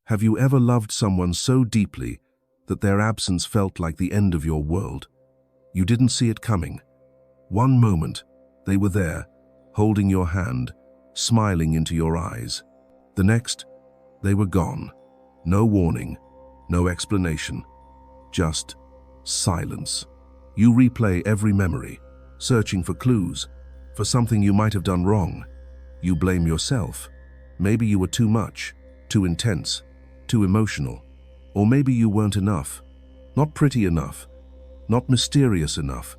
Have you ever loved someone so deeply that their absence felt like the end of your world? You didn't see it coming. One moment, they were there, holding your hand, smiling into your eyes. The next, they were gone. No warning, no explanation, just silence. You replay every memory, searching for clues, for something you might have done wrong. You blame yourself. Maybe you were too much, too intense, too emotional. Or maybe you weren't enough. Not pretty enough, not mysterious enough,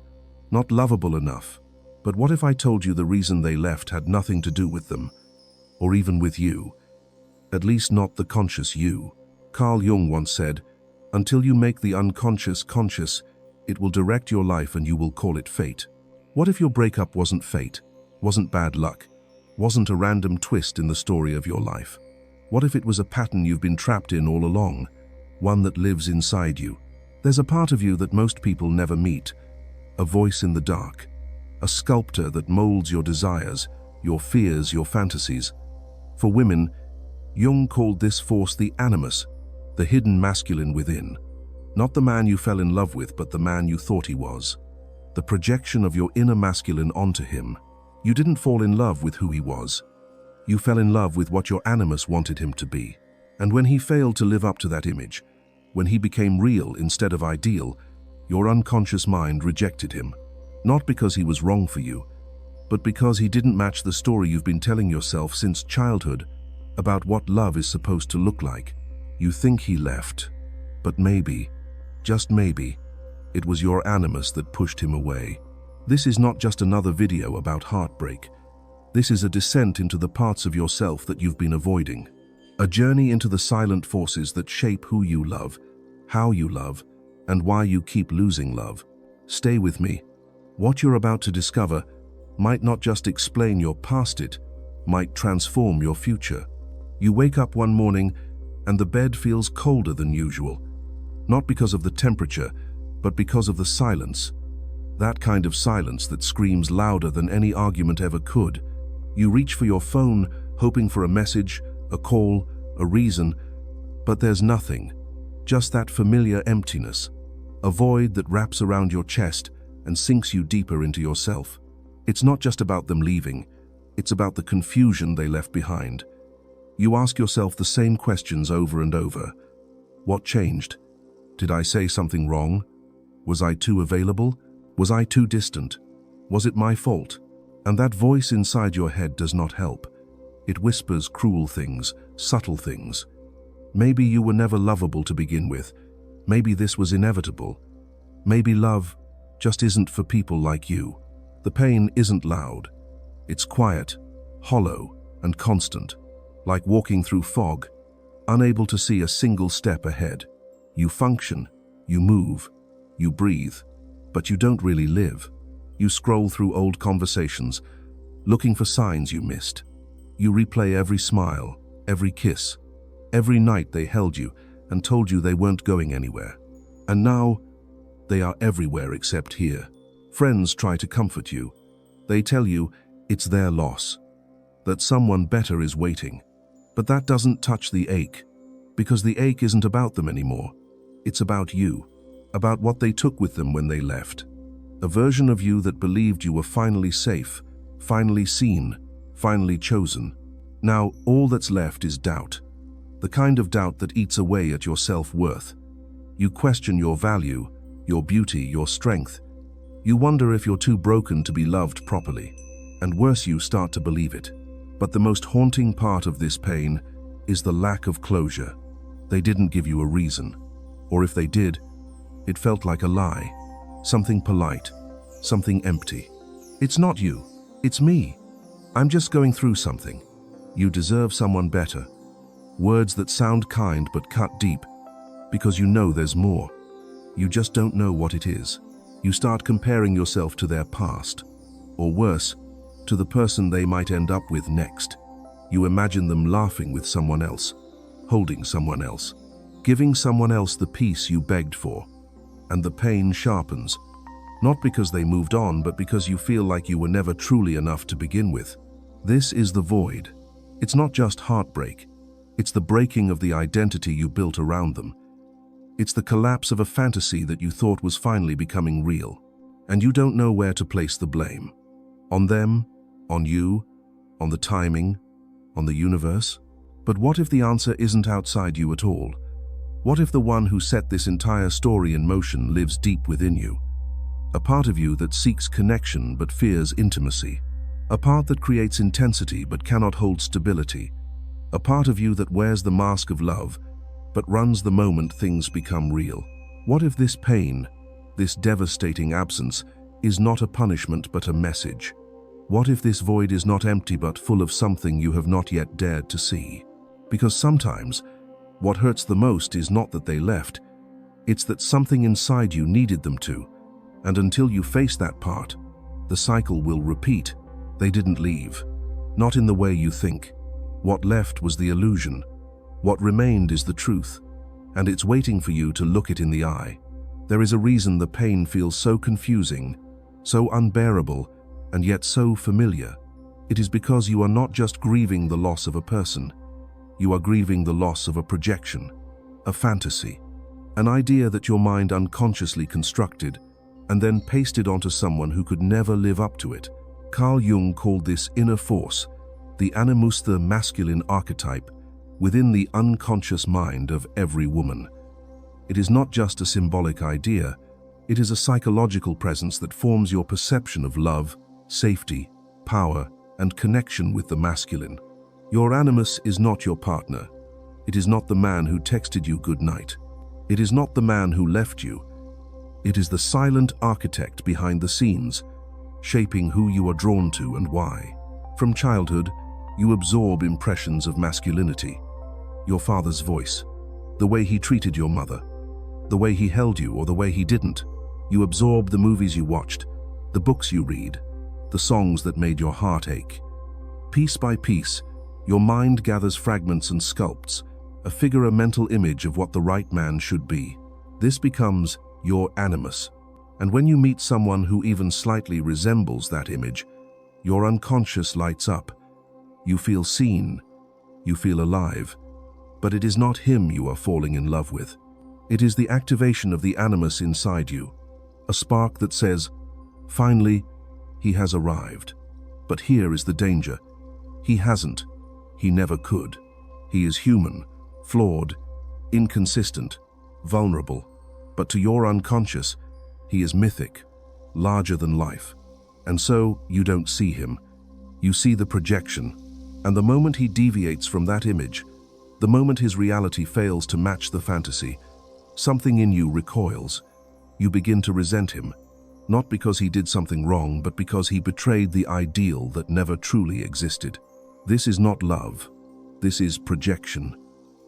not lovable enough. But what if I told you the reason they left had nothing to do with them, or even with you? At least not the conscious you. Carl Jung once said, "Until you make the unconscious conscious, it will direct your life and you will call it fate." What if your breakup wasn't fate, wasn't bad luck, wasn't a random twist in the story of your life? What if it was a pattern you've been trapped in all along, one that lives inside you? There's a part of you that most people never meet, a voice in the dark, a sculptor that molds your desires, your fears, your fantasies. For women, Jung called this force the Animus, the hidden masculine within. Not the man you fell in love with, but the man you thought he was. The projection of your inner masculine onto him. You didn't fall in love with who he was. You fell in love with what your Animus wanted him to be. And when he failed to live up to that image, when he became real instead of ideal, your unconscious mind rejected him. Not because he was wrong for you, but because he didn't match the story you've been telling yourself since childhood about what love is supposed to look like. You think he left, but maybe, just maybe, it was your Animus that pushed him away. This is not just another video about heartbreak. This is a descent into the parts of yourself that you've been avoiding. A journey into the silent forces that shape who you love, how you love, and why you keep losing love. Stay with me. What you're about to discover might not just explain your past, it might transform your future. You wake up one morning and the bed feels colder than usual. Not because of the temperature, but because of the silence. That kind of silence that screams louder than any argument ever could. You reach for your phone, hoping for a message, a call, a reason, but there's nothing. Just that familiar emptiness. A void that wraps around your chest and sinks you deeper into yourself. It's not just about them leaving. It's about the confusion they left behind. You ask yourself the same questions over and over. What changed? Did I say something wrong? Was I too available? Was I too distant? Was it my fault? And that voice inside your head does not help. It whispers cruel things, subtle things. Maybe you were never lovable to begin with. Maybe this was inevitable. Maybe love just isn't for people like you. The pain isn't loud. It's quiet, hollow, and constant. Like walking through fog, unable to see a single step ahead. You function, you move, you breathe, but you don't really live. You scroll through old conversations, looking for signs you missed. You replay every smile, every kiss, every night they held you and told you they weren't going anywhere. And now, they are everywhere except here. Friends try to comfort you. They tell you it's their loss, that someone better is waiting. But that doesn't touch the ache, because the ache isn't about them anymore. It's about you, about what they took with them when they left. A version of you that believed you were finally safe, finally seen, finally chosen. Now, all that's left is doubt. The kind of doubt that eats away at your self-worth. You question your value, your beauty, your strength. You wonder if you're too broken to be loved properly. And worse, you start to believe it. But the most haunting part of this pain is the lack of closure. They didn't give you a reason. Or if they did, it felt like a lie. Something polite, something empty. It's not you, it's me. I'm just going through something. You deserve someone better. Words that sound kind but cut deep, because you know there's more. You just don't know what it is. You start comparing yourself to their past, or worse, to the person they might end up with next. You imagine them laughing with someone else, holding someone else, giving someone else the peace you begged for. And the pain sharpens, not because they moved on, but because you feel like you were never truly enough to begin with. This is the void. It's not just heartbreak. It's the breaking of the identity you built around them. It's the collapse of a fantasy that you thought was finally becoming real. And you don't know where to place the blame. On them, on you, on the timing, on the universe? But what if the answer isn't outside you at all? What if the one who set this entire story in motion lives deep within you? A part of you that seeks connection but fears intimacy. A part that creates intensity but cannot hold stability. A part of you that wears the mask of love but runs the moment things become real. What if this pain, this devastating absence, is not a punishment but a message? What if this void is not empty but full of something you have not yet dared to see? Because sometimes, what hurts the most is not that they left, it's that something inside you needed them to, and until you face that part, the cycle will repeat. They didn't leave. Not in the way you think. What left was the illusion. What remained is the truth, and it's waiting for you to look it in the eye. There is a reason the pain feels so confusing, so unbearable, and yet so familiar. It is because you are not just grieving the loss of a person. You are grieving the loss of a projection, a fantasy, an idea that your mind unconsciously constructed and then pasted onto someone who could never live up to it. Carl Jung called this inner force, the Animus, the masculine archetype, within the unconscious mind of every woman. It is not just a symbolic idea, it is a psychological presence that forms your perception of love, safety, power, and connection with the masculine. Your animus is not your partner. It is not the man who texted you good night. It is not the man who left you. It is the silent architect behind the scenes, shaping who you are drawn to and why. From childhood, you absorb impressions of masculinity. Your father's voice, the way he treated your mother, the way he held you or the way he didn't. You absorb the movies you watched, the books you read, the songs that made your heart ache. Piece by piece, your mind gathers fragments and sculpts, a mental image of what the right man should be. This becomes your animus. And when you meet someone who even slightly resembles that image, your unconscious lights up. You feel seen, you feel alive. But it is not him you are falling in love with. It is the activation of the animus inside you, a spark that says, finally, he has arrived. But here is the danger. He hasn't. He never could. He is human, flawed, inconsistent, vulnerable. But to your unconscious, he is mythic, larger than life. And so you don't see him. You see the projection. And the moment he deviates from that image, the moment his reality fails to match the fantasy, something in you recoils. You begin to resent him, not because he did something wrong, but because he betrayed the ideal that never truly existed. This is not love. This is projection.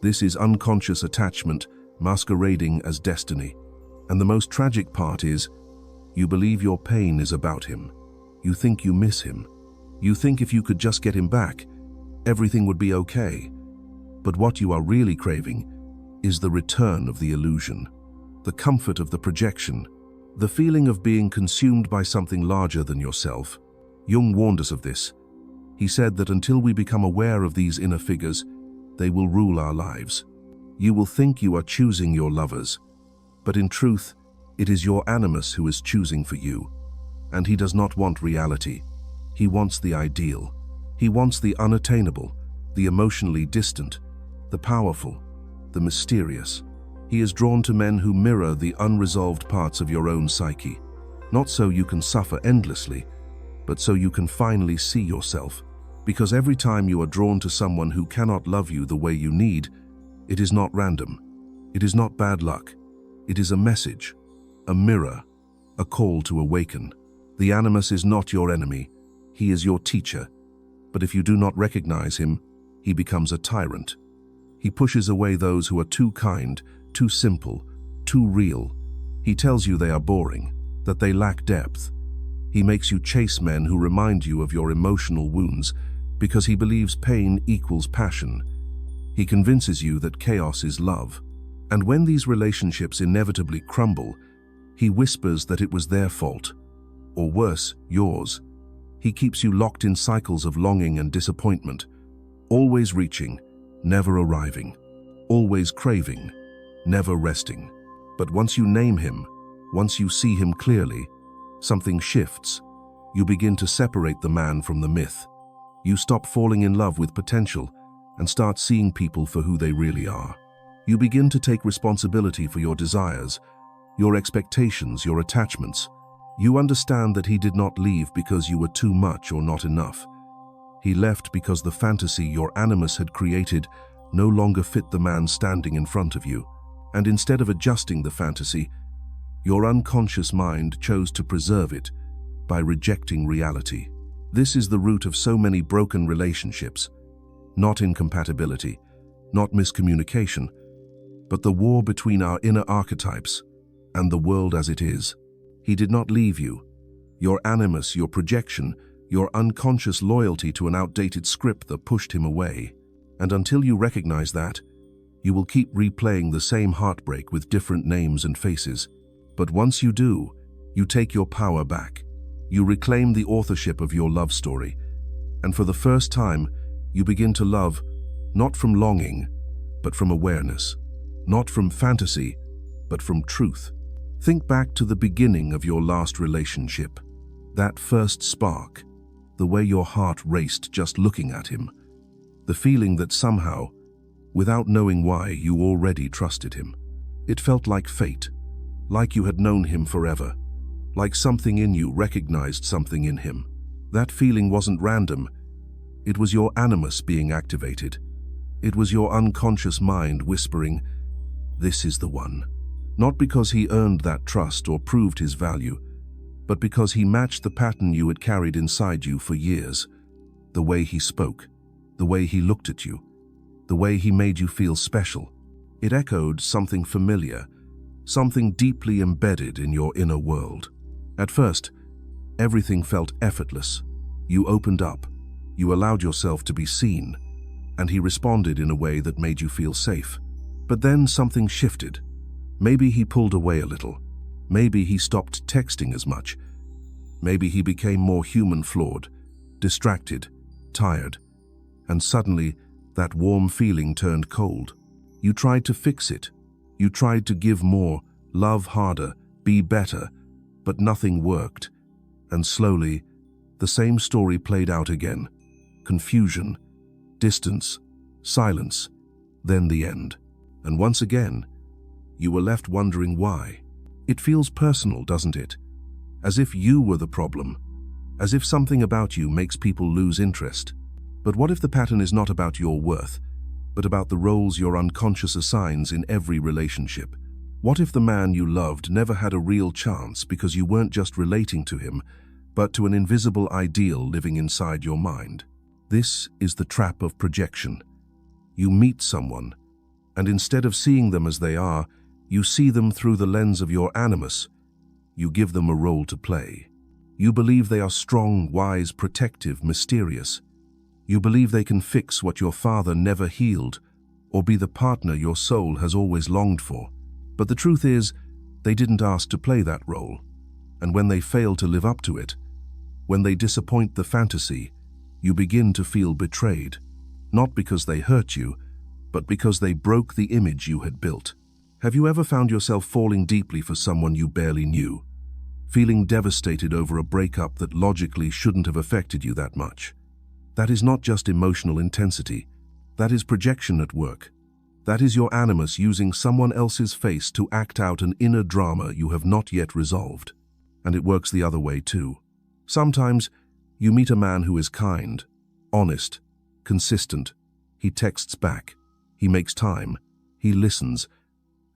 This is unconscious attachment masquerading as destiny. And the most tragic part is, you believe your pain is about him. You think you miss him. You think if you could just get him back, everything would be okay. But what you are really craving is the return of the illusion, the comfort of the projection, the feeling of being consumed by something larger than yourself. Jung warned us of this. He said that until we become aware of these inner figures, they will rule our lives. You will think you are choosing your lovers, but in truth, it is your animus who is choosing for you. And he does not want reality. He wants the ideal. He wants the unattainable, the emotionally distant, the powerful, the mysterious. He is drawn to men who mirror the unresolved parts of your own psyche, not so you can suffer endlessly, but so you can finally see yourself. Because every time you are drawn to someone who cannot love you the way you need, it is not random. It is not bad luck. It is a message, a mirror, a call to awaken. The animus is not your enemy. He is your teacher. But if you do not recognize him, he becomes a tyrant. He pushes away those who are too kind, too simple, too real. He tells you they are boring, that they lack depth. He makes you chase men who remind you of your emotional wounds because he believes pain equals passion. He convinces you that chaos is love. And when these relationships inevitably crumble, he whispers that it was their fault, or worse, yours. He keeps you locked in cycles of longing and disappointment, always reaching, never arriving, always craving, never resting. But once you name him, once you see him clearly, something shifts. You begin to separate the man from the myth. You stop falling in love with potential and start seeing people for who they really are. You begin to take responsibility for your desires, your expectations, your attachments. You understand that he did not leave because you were too much or not enough. He left because the fantasy your animus had created no longer fit the man standing in front of you. And instead of adjusting the fantasy, your unconscious mind chose to preserve it by rejecting reality. This is the root of so many broken relationships. Not incompatibility, not miscommunication, but the war between our inner archetypes and the world as it is. He did not leave you. Your animus, your projection, your unconscious loyalty to an outdated script that pushed him away. And until you recognize that, you will keep replaying the same heartbreak with different names and faces. But once you do, you take your power back. You reclaim the authorship of your love story. And for the first time, you begin to love, not from longing, but from awareness. Not from fantasy, but from truth. Think back to the beginning of your last relationship. That first spark, the way your heart raced just looking at him. The feeling that somehow, without knowing why, you already trusted him. It felt like fate, like you had known him forever, like something in you recognized something in him. That feeling wasn't random. It was your animus being activated. It was your unconscious mind whispering, "This is the one." Not because he earned that trust or proved his value, but because he matched the pattern you had carried inside you for years. The way he spoke, the way he looked at you, the way he made you feel special. It echoed something familiar, something deeply embedded in your inner world. At first, everything felt effortless. You opened up, you allowed yourself to be seen, and he responded in a way that made you feel safe. But then something shifted. Maybe he pulled away a little. Maybe he stopped texting as much. Maybe he became more human-flawed, distracted, tired, and suddenly that warm feeling turned cold. You tried to fix it. You tried to give more, love harder, be better, but nothing worked. And slowly, the same story played out again. Confusion, distance, silence, then the end. And once again, you were left wondering why. It feels personal, doesn't it? As if you were the problem. As if something about you makes people lose interest. But what if the pattern is not about your worth, but about the roles your unconscious assigns in every relationship? What if the man you loved never had a real chance because you weren't just relating to him, but to an invisible ideal living inside your mind? This is the trap of projection. You meet someone, and instead of seeing them as they are, you see them through the lens of your animus. You give them a role to play. You believe they are strong, wise, protective, mysterious. You believe they can fix what your father never healed, or be the partner your soul has always longed for. But the truth is, they didn't ask to play that role. And when they fail to live up to it, when they disappoint the fantasy, you begin to feel betrayed. Not because they hurt you, but because they broke the image you had built. Have you ever found yourself falling deeply for someone you barely knew? Feeling devastated over a breakup that logically shouldn't have affected you that much? That is not just emotional intensity. That is projection at work. That is your animus using someone else's face to act out an inner drama you have not yet resolved. And it works the other way too. Sometimes you meet a man who is kind, honest, consistent. He texts back. He makes time. He listens.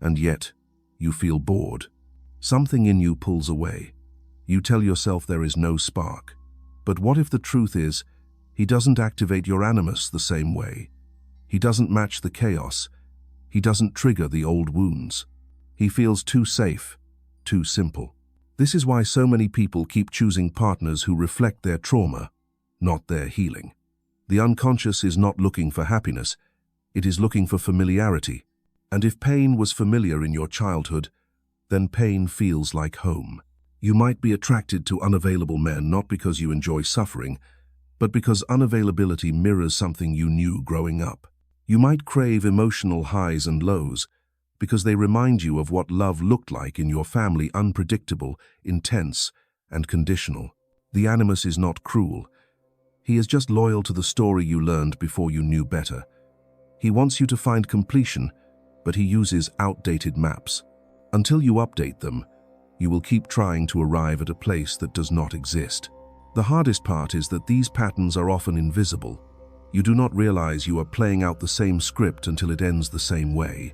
And yet, you feel bored. Something in you pulls away. You tell yourself there is no spark. But what if the truth is, he doesn't activate your animus the same way? He doesn't match the chaos. He doesn't trigger the old wounds. He feels too safe, too simple. This is why so many people keep choosing partners who reflect their trauma, not their healing. The unconscious is not looking for happiness. It is looking for familiarity. And if pain was familiar in your childhood, then pain feels like home. You might be attracted to unavailable men not because you enjoy suffering, but because unavailability mirrors something you knew growing up. You might crave emotional highs and lows because they remind you of what love looked like in your family: unpredictable, intense, and conditional. The Animus is not cruel. He is just loyal to the story you learned before you knew better. He wants you to find completion, but he uses outdated maps. Until you update them, you will keep trying to arrive at a place that does not exist. The hardest part is that these patterns are often invisible. You do not realize you are playing out the same script until it ends the same way,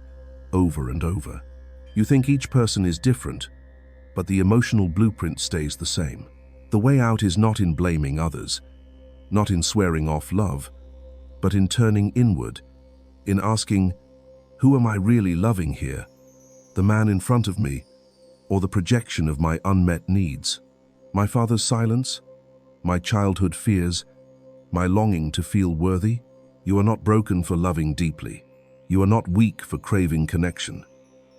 over and over. You think each person is different, but the emotional blueprint stays the same. The way out is not in blaming others, not in swearing off love, but in turning inward, in asking, who am I really loving here? The man in front of me, or the projection of my unmet needs? My father's silence? My childhood fears? My longing to feel worthy? You are not broken for loving deeply. You are not weak for craving connection.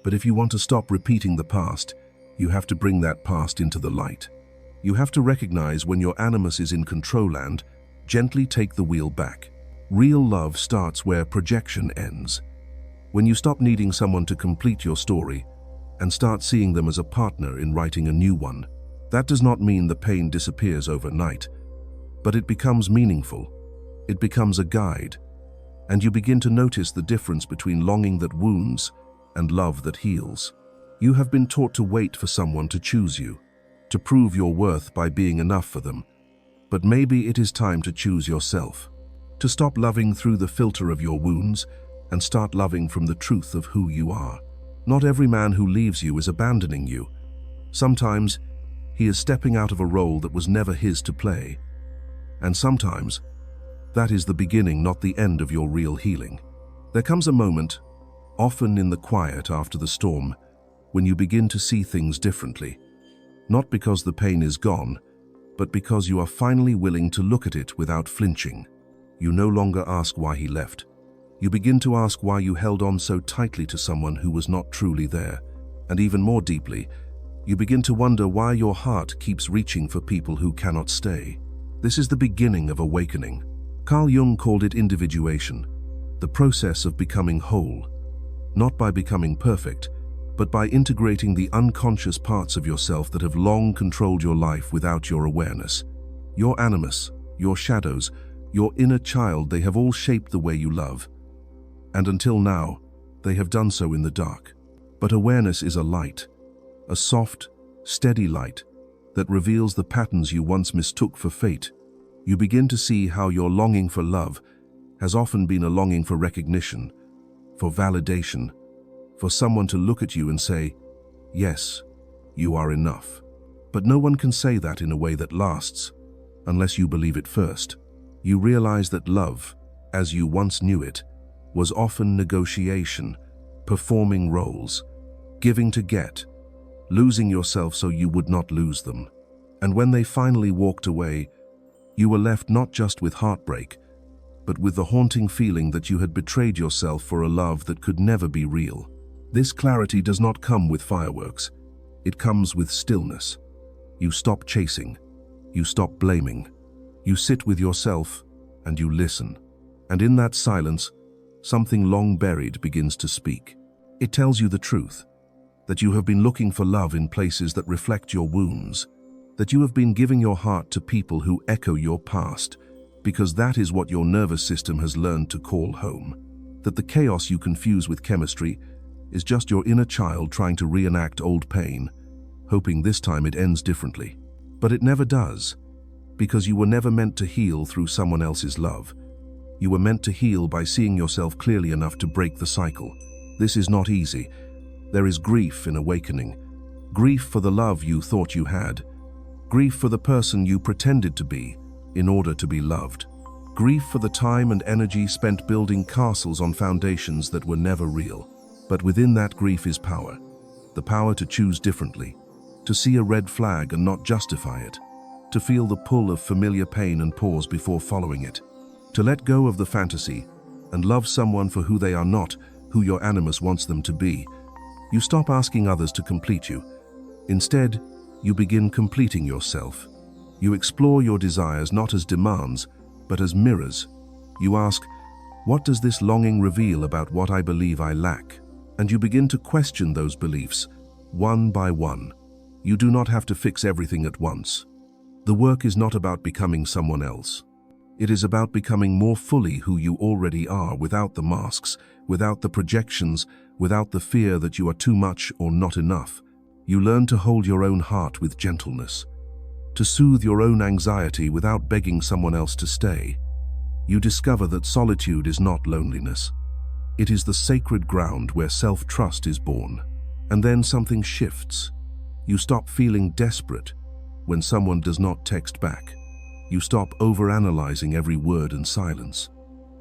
But if you want to stop repeating the past, you have to bring that past into the light. You have to recognize when your animus is in control and gently take the wheel back. Real love starts where projection ends. When you stop needing someone to complete your story and start seeing them as a partner in writing a new one. That does not mean the pain disappears overnight, but it becomes meaningful. It becomes a guide, and you begin to notice the difference between longing that wounds and love that heals. You have been taught to wait for someone to choose you, to prove your worth by being enough for them. But maybe it is time to choose yourself, to stop loving through the filter of your wounds and start loving from the truth of who you are. Not every man who leaves you is abandoning you. Sometimes he is stepping out of a role that was never his to play. And sometimes that is the beginning, not the end of your real healing. There comes a moment, often in the quiet after the storm, when you begin to see things differently. Not because the pain is gone, but because you are finally willing to look at it without flinching. You no longer ask why he left. You begin to ask why you held on so tightly to someone who was not truly there. And even more deeply, you begin to wonder why your heart keeps reaching for people who cannot stay. This is the beginning of awakening. Carl Jung called it individuation, the process of becoming whole, not by becoming perfect, but by integrating the unconscious parts of yourself that have long controlled your life without your awareness. Your animus, your shadows, your inner child, they have all shaped the way you love. And until now, they have done so in the dark. But awareness is a light, a soft, steady light that reveals the patterns you once mistook for fate. You begin to see how your longing for love has often been a longing for recognition, for validation, for someone to look at you and say, yes, you are enough. But no one can say that in a way that lasts, unless you believe it first. You realize that love, as you once knew it, was often negotiation, performing roles, giving to get, losing yourself so you would not lose them. And when they finally walked away, you were left not just with heartbreak, but with the haunting feeling that you had betrayed yourself for a love that could never be real. This clarity does not come with fireworks. It comes with stillness. You stop chasing. You stop blaming. You sit with yourself and you listen. And in that silence, something long buried begins to speak. It tells you the truth, that you have been looking for love in places that reflect your wounds, that you have been giving your heart to people who echo your past, because that is what your nervous system has learned to call home. That the chaos you confuse with chemistry is just your inner child trying to reenact old pain, hoping this time it ends differently. But it never does, because you were never meant to heal through someone else's love. You were meant to heal by seeing yourself clearly enough to break the cycle. This is not easy. There is grief in awakening. Grief for the love you thought you had. Grief for the person you pretended to be in order to be loved. Grief for the time and energy spent building castles on foundations that were never real. But within that grief is power. The power to choose differently, to see a red flag and not justify it, to feel the pull of familiar pain and pause before following it, to let go of the fantasy and love someone for who they are, not who your animus wants them to be. You stop asking others to complete you. Instead, you begin completing yourself. You explore your desires not as demands, but as mirrors. You ask, What does this longing reveal about what I believe I lack? And you begin to question those beliefs, one by one. You do not have to fix everything at once. The work is not about becoming someone else. It is about becoming more fully who you already are, without the masks, without the projections, without the fear that you are too much or not enough. You learn to hold your own heart with gentleness, to soothe your own anxiety without begging someone else to stay. You discover that solitude is not loneliness. It is the sacred ground where self-trust is born. And then something shifts. You stop feeling desperate when someone does not text back. You stop overanalyzing every word and silence.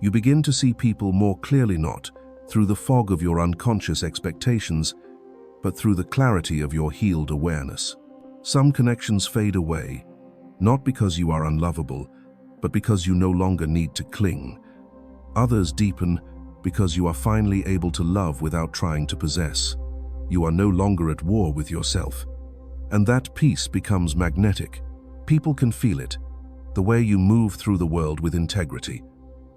You begin to see people more clearly, not through the fog of your unconscious expectations, but through the clarity of your healed awareness. Some connections fade away, not because you are unlovable, but because you no longer need to cling. Others deepen because you are finally able to love without trying to possess. You are no longer at war with yourself. And that peace becomes magnetic. People can feel it. The way you move through the world with integrity,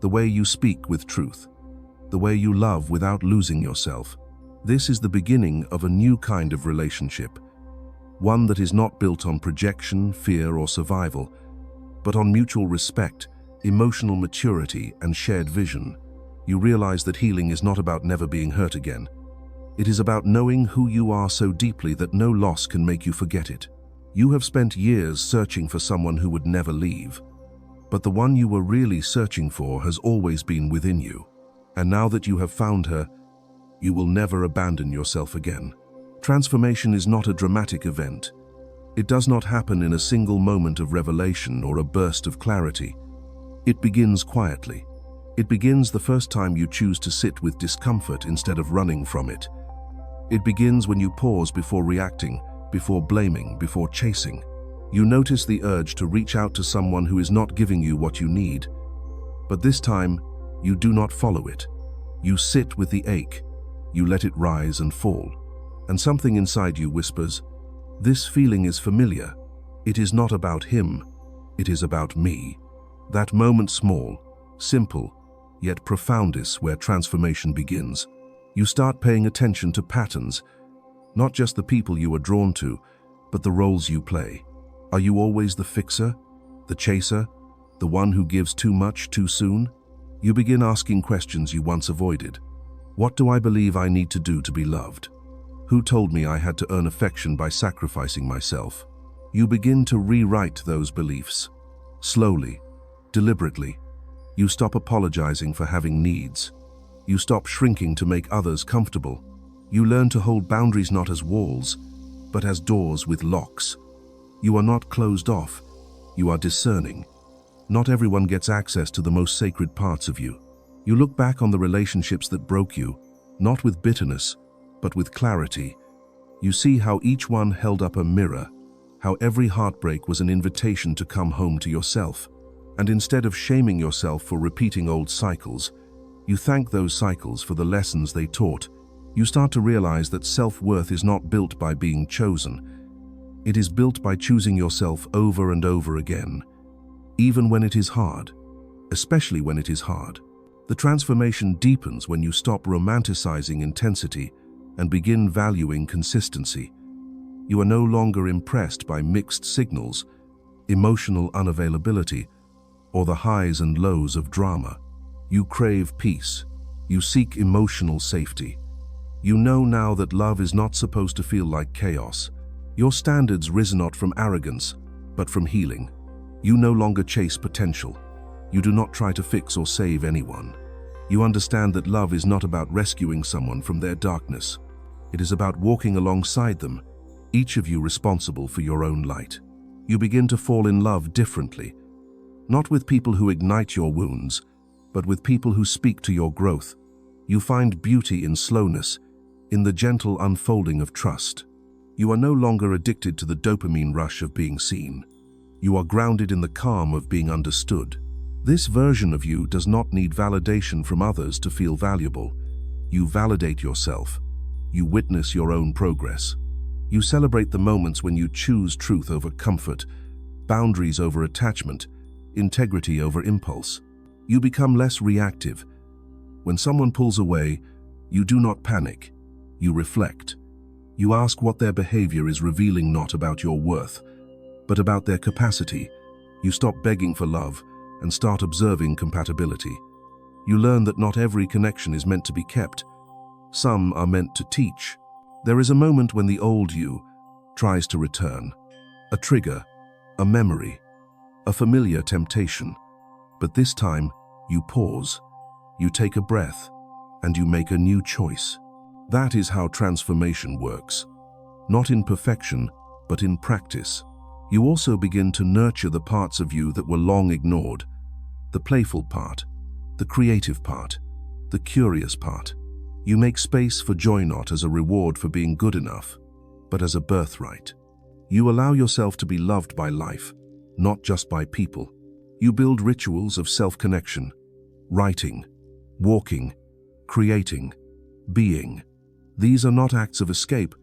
the way you speak with truth, the way you love without losing yourself. This is the beginning of a new kind of relationship, one that is not built on projection, fear, or survival, but on mutual respect, emotional maturity, and shared vision. You realize that healing is not about never being hurt again. It is about knowing who you are so deeply that no loss can make you forget it. You have spent years searching for someone who would never leave, but the one you were really searching for has always been within you. And now that you have found her, you will never abandon yourself again. Transformation is not a dramatic event. It does not happen in a single moment of revelation or a burst of clarity. It begins quietly. It begins the first time you choose to sit with discomfort instead of running from it. It begins when you pause before reacting, before blaming, before chasing. You notice the urge to reach out to someone who is not giving you what you need. But this time, you do not follow it. You sit with the ache. You let it rise and fall. And something inside you whispers, "This feeling is familiar. It is not about him. It is about me." That moment, small, simple, yet profound, is where transformation begins. You start paying attention to patterns, not just the people you are drawn to, but the roles you play. Are you always the fixer, the chaser, the one who gives too much too soon? You begin asking questions you once avoided. What do I believe I need to do to be loved? Who told me I had to earn affection by sacrificing myself? You begin to rewrite those beliefs. Slowly, deliberately. You stop apologizing for having needs. You stop shrinking to make others comfortable. You learn to hold boundaries not as walls, but as doors with locks. You are not closed off. You are discerning. Not everyone gets access to the most sacred parts of you. You look back on the relationships that broke you, not with bitterness, but with clarity. You see how each one held up a mirror, how every heartbreak was an invitation to come home to yourself. And instead of shaming yourself for repeating old cycles, you thank those cycles for the lessons they taught. You start to realize that self-worth is not built by being chosen. It is built by choosing yourself over and over again, even when it is hard, especially when it is hard. The transformation deepens when you stop romanticizing intensity and begin valuing consistency. You are no longer impressed by mixed signals, emotional unavailability, or the highs and lows of drama. You crave peace. You seek emotional safety. You know now that love is not supposed to feel like chaos. Your standards rise not from arrogance, but from healing. You no longer chase potential. You do not try to fix or save anyone. You understand that love is not about rescuing someone from their darkness. It is about walking alongside them, each of you responsible for your own light. You begin to fall in love differently, not with people who ignite your wounds, but with people who speak to your growth. You find beauty in slowness, in the gentle unfolding of trust. You are no longer addicted to the dopamine rush of being seen. You are grounded in the calm of being understood. This version of you does not need validation from others to feel valuable. You validate yourself. You witness your own progress. You celebrate the moments when you choose truth over comfort, boundaries over attachment, integrity over impulse. You become less reactive, When someone pulls away, you do not panic. You reflect. You ask what their behavior is revealing, not about your worth, but about their capacity. You stop begging for love and start observing compatibility. You learn that not every connection is meant to be kept. Some are meant to teach. There is a moment when the old you tries to return. A trigger, a memory, a familiar temptation. But this time, you pause, you take a breath, and you make a new choice. That is how transformation works. Not in perfection, but in practice. You also begin to nurture the parts of you that were long ignored. The playful part, the creative part, the curious part. You make space for joy not as a reward for being good enough, but as a birthright. You allow yourself to be loved by life, not just by people. You build rituals of self-connection, writing, walking, creating, being. These are not acts of escape,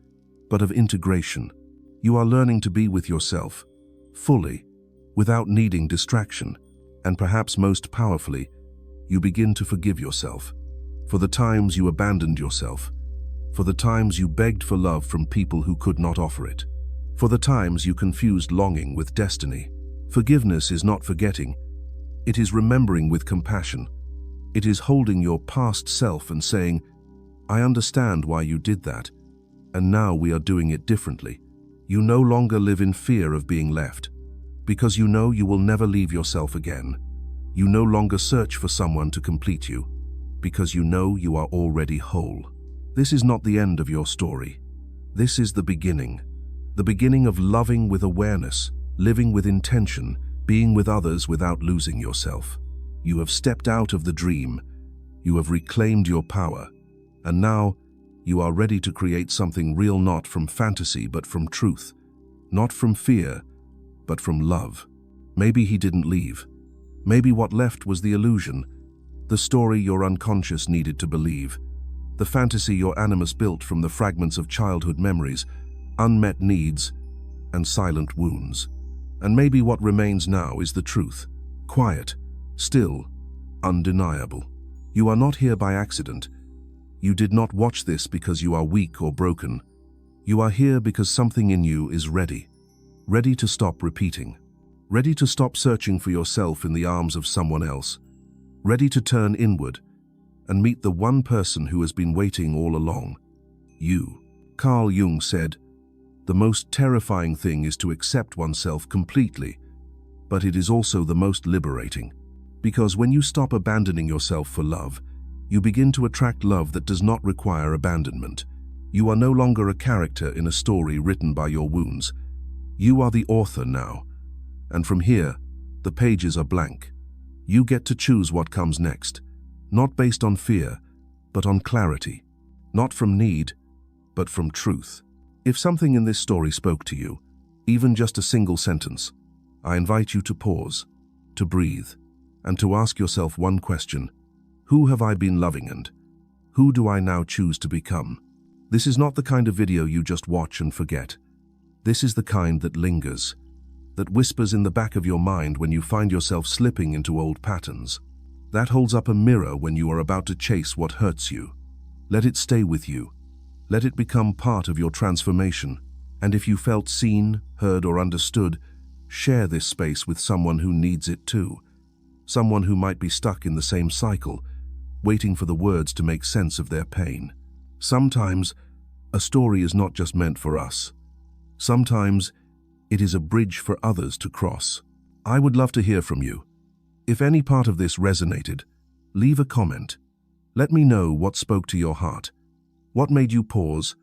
but of integration. You are learning to be with yourself, fully, without needing distraction, and perhaps most powerfully, you begin to forgive yourself. For the times you abandoned yourself, for the times you begged for love from people who could not offer it, for the times you confused longing with destiny. Forgiveness is not forgetting, it is remembering with compassion. It is holding your past self and saying, I understand why you did that, and now we are doing it differently. You no longer live in fear of being left, because you know you will never leave yourself again. You no longer search for someone to complete you, because you know you are already whole. This is not the end of your story. This is the beginning of loving with awareness, living with intention, being with others without losing yourself. You have stepped out of the dream, you have reclaimed your power, and now you are ready to create something real, not from fantasy but from truth, not from fear but from love. Maybe he didn't leave. Maybe what left was the illusion, the story your unconscious needed to believe, the fantasy your animus built from the fragments of childhood memories, unmet needs, and silent wounds. And maybe what remains now is the truth, quiet, still, undeniable. You are not here by accident. You did not watch this because you are weak or broken. You are here because something in you is ready to stop repeating, ready to stop searching for yourself in the arms of someone else, ready to turn inward and meet the one person who has been waiting all along, you. Carl Jung said, the most terrifying thing is to accept oneself completely, but it is also the most liberating. Because when you stop abandoning yourself for love, you begin to attract love that does not require abandonment. You are no longer a character in a story written by your wounds. You are the author now, and from here, the pages are blank. You get to choose what comes next, not based on fear, but on clarity, not from need, but from truth. If something in this story spoke to you, even just a single sentence, I invite you to pause, to breathe, and to ask yourself one question: who have I been loving and who do I now choose to become? This is not the kind of video you just watch and forget. This is the kind that lingers, that whispers in the back of your mind when you find yourself slipping into old patterns. That holds up a mirror when you are about to chase what hurts you. Let it stay with you. Let it become part of your transformation. And if you felt seen, heard, or understood, share this space with someone who needs it too. Someone who might be stuck in the same cycle, waiting for the words to make sense of their pain. Sometimes, a story is not just meant for us. Sometimes, it is a bridge for others to cross. I would love to hear from you. If any part of this resonated, leave a comment. Let me know what spoke to your heart. What made you pause?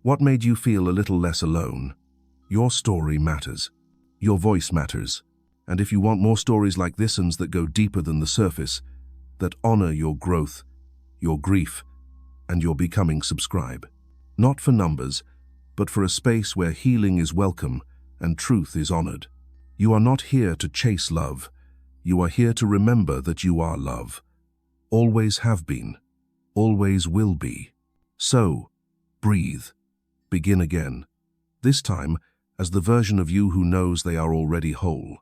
What made you feel a little less alone? Your story matters. Your voice matters. And if you want more stories like this ones that go deeper than the surface, that honor your growth, your grief, and your becoming, subscribe. Not for numbers, but for a space where healing is welcome and truth is honored. You are not here to chase love. You are here to remember that you are love. Always have been. Always will be. So, breathe. Begin again. This time, as the version of you who knows they are already whole.